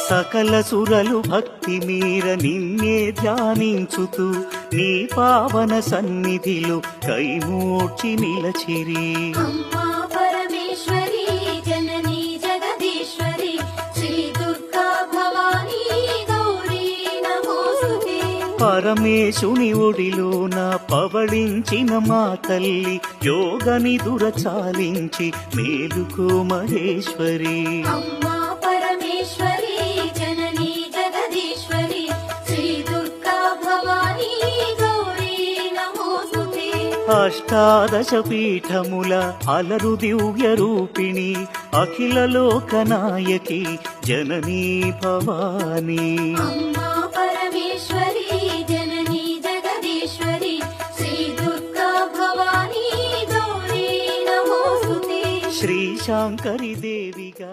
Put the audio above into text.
సకల సురలు భక్తి మీర నిన్నే ధ్యానించుతూ నీ పావన సన్నిధిలో కైమూర్చి నిలచిరి. అమ్మా పరమేశ్వరి జననీ జగదీశ్వరి శ్రీ దుర్గా భవానీ గౌరీ నమోస్తుతే. పరమేశుని ఒడిలోన పవళించిన మా తల్లి యోగ నిదుర చాలించి మేలుకో మహేశ్వరి. అమ్మా పరమేశ్వరి జననీ జగదీశ్వరి శ్రీ దుర్గా భవానీ గౌరీ నమోస్తుతే. అష్టాదశ పీఠముల అలరు దివ్య రూపిణి అఖిల లోకనాయకి జననీ భవానీ. అమ్మా పరమేశ్వరి జననీ జగదీశ్వరి శ్రీ దుర్గా భవానీ గౌరీ నమోస్తుతే. శ్రీ శాంకరి దేవిగా